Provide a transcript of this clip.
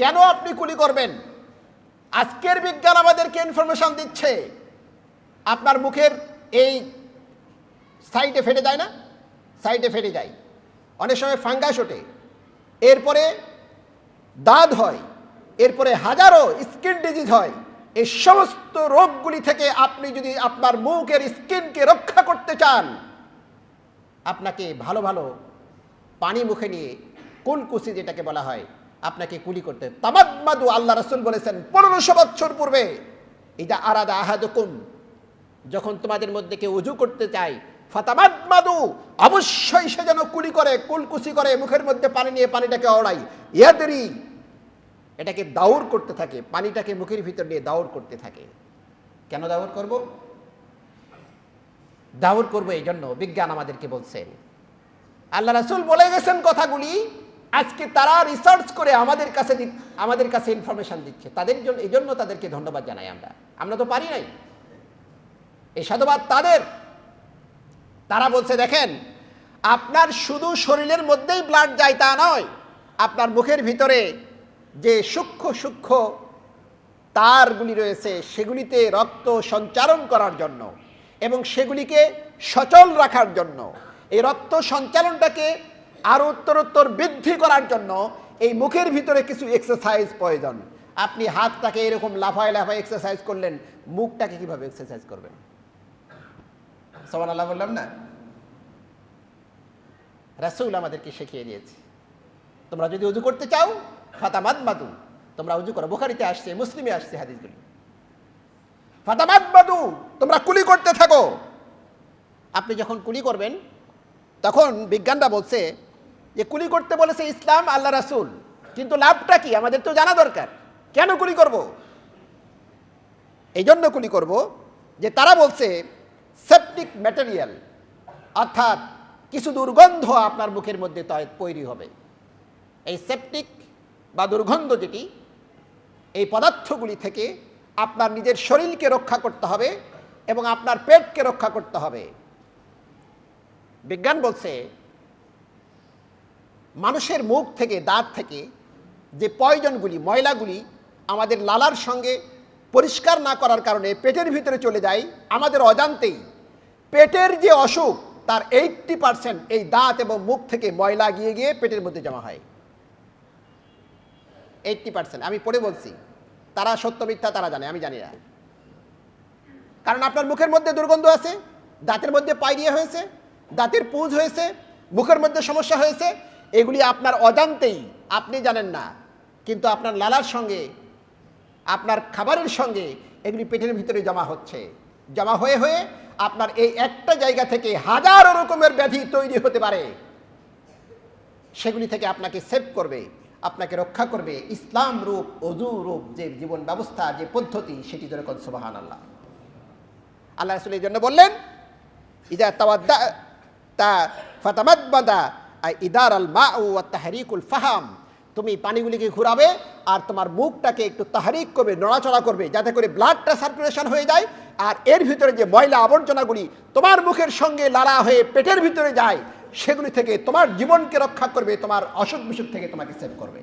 কেন আপনি কুলি করবেন? আজকের বিজ্ঞান আমাদেরকে ইনফরমেশন দিচ্ছে, আপনার মুখের এই সাইডে ফেটে যায় না, সাইডে ফেটে যায়, অনেক সময় ফাঙ্গাস ওঠে, এরপরে দাঁত হয়, এরপরে হাজারো স্কিন ডিজিজ হয়। এই সমস্ত রোগগুলি থেকে আপনি যদি আপনার মুখের স্কিনকে রক্ষা করতে চান, আপনাকে ভালো ভালো পানি মুখে নিয়ে কুলকুচি যেটাকে বলা হয়, আপনাকে কুলি করতে। তামাদ্মাদু, আল্লাহ রাসূল বলেছেন 1500 বছর পূর্বে, ইদা আরাদা আহাদুকুম, যখন তোমাদের মধ্যে কেউ উযু করতে চায়, ফাতামাদ্মাদু, অবশ্যই সে যেন কুলি করে, কুলকুচি করে, মুখের মধ্যে পানি নিয়ে পানিটাকে ওড়াই, ইয়াদরি, এটাকে দাউর করতে থাকে, পানিটাকে মুখের ভিতর নিয়ে দাউর করতে থাকে। কেন দাউর করব? দাউর করব এই জন্য বিজ্ঞান আমাদেরকে বলছেন, আল্লাহ রাসূল বলে গেছেন কথাগুলি, আজকে তারা রিসার্চ করে আমাদের কাছে ইনফরমেশন দিচ্ছে। তাদের জন্য, এই জন্য তাদেরকে ধন্যবাদ জানাই। আমরা তো পারি নাই, এই সাধুবাদ তাদের। তারা বলছে, দেখেন, আপনার শুধু শরীরের মধ্যেই ব্লাড যায় তা নয়, আপনার মুখের ভিতরে যে সূক্ষ্ম সূক্ষ্ম তারগুলি রয়েছে, সেগুলিতে রক্ত সঞ্চারণ করার জন্য এবং সেগুলিকে সচল রাখার জন্য, এই রক্ত সঞ্চালনটাকে আরো উত্তরোত্তর বৃদ্ধি করার জন্য এই মুখের ভিতরে কিছু এক্সারসাইজ প্রয়োজন। আপনি হাতটাকে এরকম লাফায় লাফায় এক্সারসাইজ করলেন, মুখটাকে কিভাবে এক্সারসাইজ করবেন? সুবহানাল্লাহ বললাম না? রাসূল আমাদেরকে শিখিয়ে দিয়েছে, তোমরা যদি উযু করতে চাও, ফাতামাদমাদু, তোমরা উযু করো। বুখারীতে আসছে, মুসলিমে আসছে হাদিসগুলি। ফাতামাদমাদু, তোমরা কুলি করতে থাকো। আপনি যখন কুলি করবেন, তখন বিজ্ঞানরা বলছে যে কুলি করতে বলেছে ইসলাম, আল্লাহ রাসূল, কিন্তু লাভটা কি আমাদের তো জানা দরকার। কেন কুলি করব? এই জন্য কুলি করব যে তারা বলছে সেপটিক ম্যাটেরিয়াল, অর্থাৎ কিছু দুর্গন্ধ আপনার মুখের মধ্যে তৈরি হবে। এই সেপটিক বা দুর্গন্ধ যেটি, এই পদার্থগুলি থেকে আপনার নিজের শরীরকে রক্ষা করতে হবে এবং আপনার পেটকে রক্ষা করতে হবে। বিজ্ঞান বলছে মানুষের মুখ থেকে, দাঁত থেকে যে পয়জনগুলি, ময়লাগুলি আমাদের লালার সঙ্গে পরিষ্কার না করার কারণে পেটের ভিতরে চলে যায়, আমাদের অজান্তেই পেটের যে অসুখ তার 80% এই দাঁত এবং মুখ থেকে ময়লা গিয়ে গিয়ে পেটের মধ্যে জমা হয়। 80%। আমি পড়ে বলছি, তারা সত্য মিথ্যা তারা জানে, আমি জানি না। কারণ আপনার মুখের মধ্যে দুর্গন্ধ আছে, দাঁতের মধ্যে পায়রিয়া হয়েছে, দাঁতের পুঁজ হয়েছে, মুখের মধ্যে সমস্যা হয়েছে, এগুলি আপনার অজান্তেই, আপনি জানেন না, কিন্তু আপনার লালার সঙ্গে, আপনার খাবারের সঙ্গে এগুলি পেটের ভিতরে জমা হচ্ছে। জমা হয়ে হয়ে আপনার এই একটা জায়গা থেকে হাজারো রকমের ব্যাধি তৈরি হতে পারে। সেগুলি থেকে আপনাকে সেভ করবে, আপনাকে রক্ষা করবে ইসলাম রূপ, ওযু রূপ যে জীবন ব্যবস্থা, যে পদ্ধতি, সেটি যেরকম। সুবহানাল্লাহ। আল্লাহ রাসূল এই জন্য বললেন, ইদা তাওয়াদ্দাতা ফাতামাদমাদা ইদারাল মাউ ওয়া তাহরিকুল ফাহাম, তুমি পানিগুলিকে ঘুরাবে আর তোমার মুখটাকে একটু তাহরিক করবে, নড়াচড়া করবে, যাতে করে ব্লাডটা সার্কুলেশন হয়ে যায়, আর এর ভিতরে যে ময়লা আবর্জনাগুলি তোমার মুখের সঙ্গে লালা হয়ে পেটের ভিতরে যায়, সেগুলি থেকে তোমার জীবনকে রক্ষা করবে, তোমার অসুখ বিসুখ থেকে তোমাকে সেভ করবে।